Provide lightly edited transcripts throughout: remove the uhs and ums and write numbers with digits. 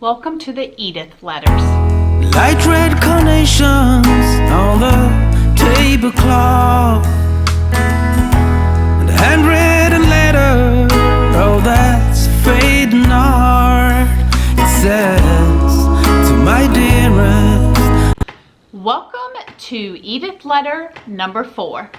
Welcome to the Edith Letters. Light red carnations on the tablecloth, and a handwritten letter, oh that's fading art. It says, to my dearest. Welcome to Edith Letter number 4.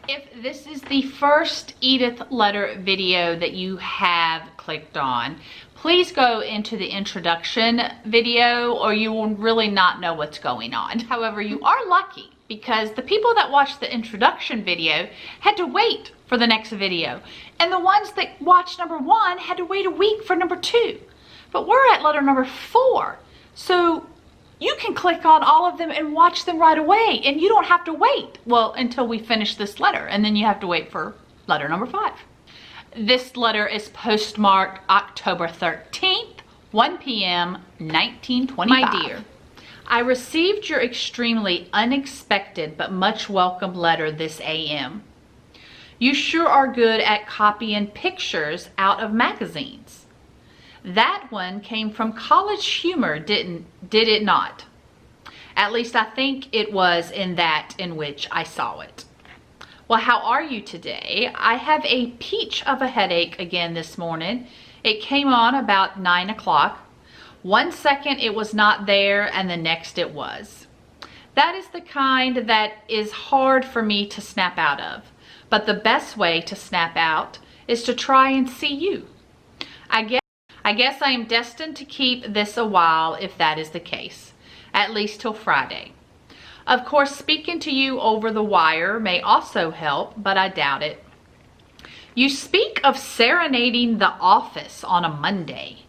If this is the first Edith Letter video that you have clicked on, please go into the introduction video or you will really not know what's going on. However, you are lucky because the people that watched the introduction video had to wait for the next video. And the ones that watched number 1 had to wait a week for number 2. But we're at letter number 4. So you can click on all of them and watch them right away. And you don't have to wait, well, until we finish this letter. And then you have to wait for letter number 5. This letter is postmarked October 13th, 1 p.m., 1925. My dear, I received your extremely unexpected but much welcome letter this a.m. You sure are good at copying pictures out of magazines. That one came from College Humor, did it not? At least I think it was in that in which I saw it. Well, how are you today? I have a peach of a headache again this morning. It came on about 9 o'clock. 1 second it was not there and the next it was. That is the kind that is hard for me to snap out of. But the best way to snap out is to try and see you. I guess I am destined to keep this a while if that is the case, at least till Friday. Of course, speaking to you over the wire may also help, but I doubt it. You speak of serenading the office on a Monday.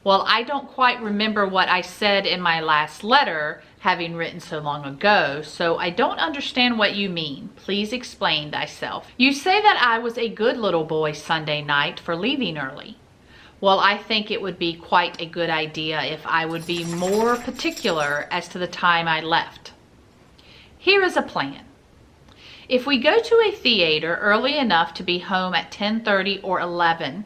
Well, I don't quite remember what I said in my last letter, having written so long ago, so I don't understand what you mean. Please explain thyself. You say that I was a good little boy Sunday night for leaving early. Well, I think it would be quite a good idea if I would be more particular as to the time I left. Here is a plan. If we go to a theater early enough to be home at 10:30 or 11,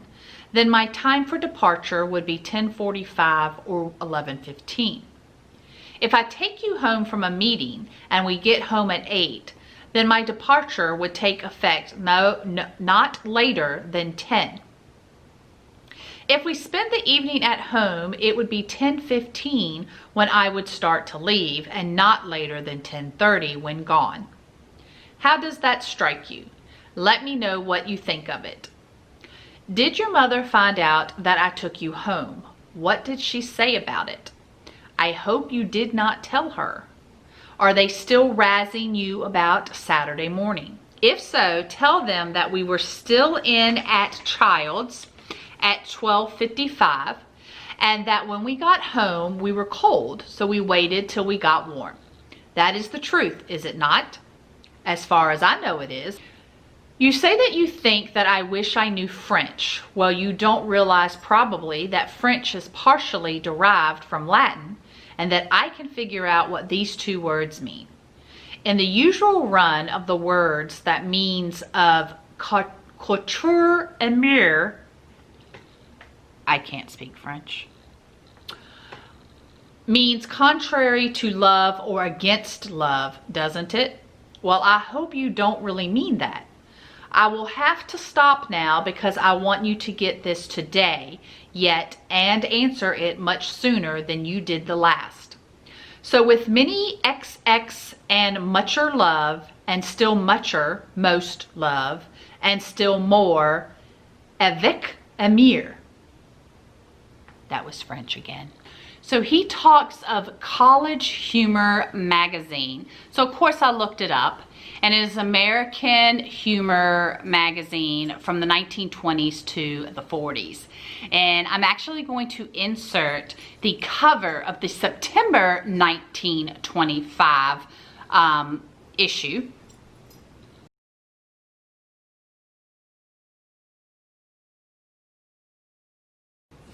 then my time for departure would be 10:45 or 11:15. If I take you home from a meeting and we get home at 8, then my departure would take effect not later than 10. If we spend the evening at home, it would be 10:15 when I would start to leave and not later than 10:30 when gone. How does that strike you? Let me know what you think of it. Did your mother find out that I took you home? What did she say about it? I hope you did not tell her. Are they still razzing you about Saturday morning? If so, tell them that we were still in at Child's at 12:55 and that when we got home we were cold, so we waited till we got warm. That is the truth, is it not? As far as I know it is. You say that you think that I wish I knew French. Well, you don't realize probably that French is partially derived from Latin and that I can figure out what these two words mean. In the usual run of the words that means of couture and mirror, I can't speak French, means contrary to love or against love, doesn't it? Well, I hope you don't really mean that. I will have to stop now because I want you to get this today, yet, and answer it much sooner than you did the last. So with many XX and mucher love, and still mucher, most love, and still more, avec Amir. That was French again. So he talks of College Humor magazine. So of course I looked it up, and it is American humor magazine from the 1920s to the 40s. And I'm actually going to insert the cover of the September 1925 issue.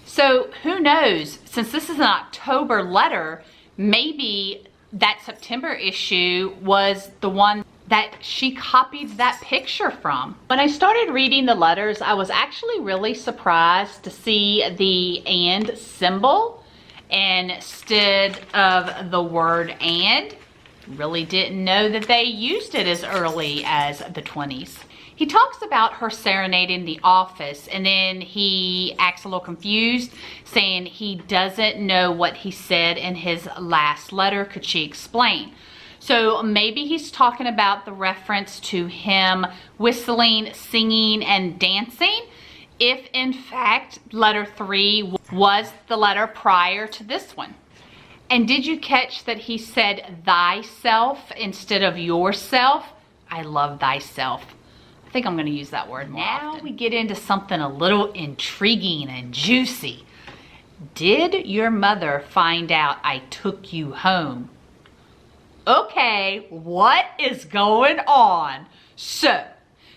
So who knows, since this is an October letter, maybe that September issue was the one that she copied that picture from. When I started reading the letters, I was actually really surprised to see the and symbol instead of the word and. Really didn't know that they used it as early as the 20s. He talks about her serenading the office, and then he acts a little confused, saying he doesn't know what he said in his last letter. Could she explain? So maybe he's talking about the reference to him whistling, singing, and dancing, if in fact letter 3 was the letter prior to this one. And did you catch that he said thyself instead of yourself? I love thyself. I think I'm going to use that word more often. Now we get into something a little intriguing and juicy. Did your mother find out I took you home? Okay, what is going on? So,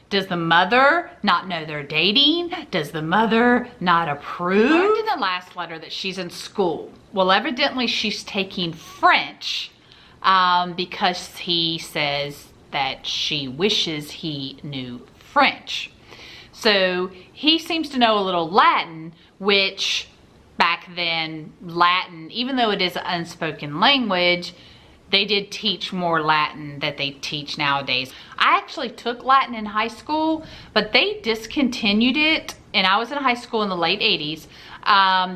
does the mother not know they're dating? Does the mother not approve? I learned in the last letter that she's in school. Well, evidently she's taking French because he says that she wishes he knew French. So he seems to know a little Latin, which back then, Latin, even though it is an unspoken language, they did teach more Latin than they teach nowadays. I actually took Latin in high school, but they discontinued it, and I was in high school in the late 80s.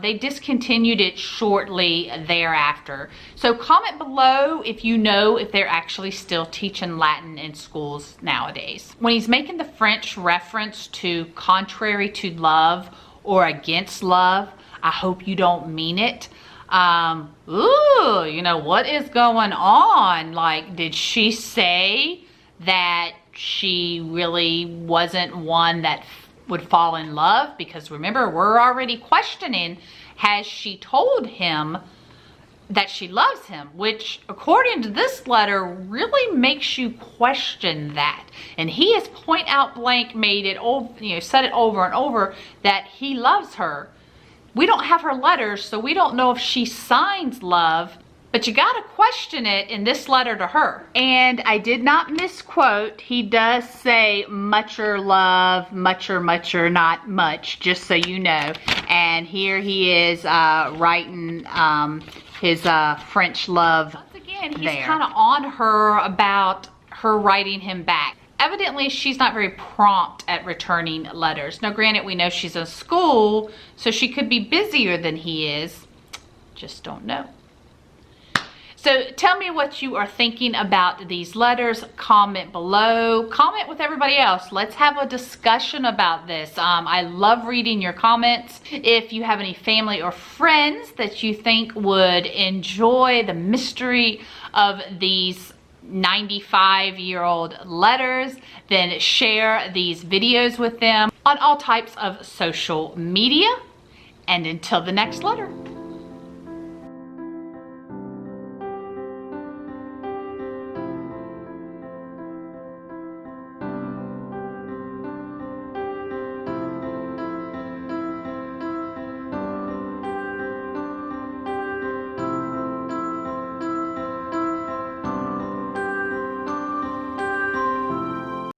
They discontinued it shortly thereafter. So comment below if you know if they're actually still teaching Latin in schools nowadays. When he's making the French reference to contrary to love or against love, I hope you don't mean it. Ooh, you know, what is going on? Like, did she say that she really wasn't one that would fall in love? Because remember, we're already questioning, has she told him that she loves him? Which, according to this letter, really makes you question that. And he has point out blank made it, said it over and over that he loves her. We don't have her letters, so we don't know if she signs love, but you gotta question it in this letter to her. And I did not misquote. He does say mucher love, mucher, not much, just so you know. And here he is writing his French love. Once again, he's kind of on her about her writing him back. Evidently, she's not very prompt at returning letters. Now, granted, we know she's in school, so she could be busier than he is. Just don't know. So tell me what you are thinking about these letters. Comment below. Comment with everybody else. Let's have a discussion about this. I love reading your comments. If you have any family or friends that you think would enjoy the mystery of these 95-year-old letters, then share these videos with them on all types of social media. And until the next letter.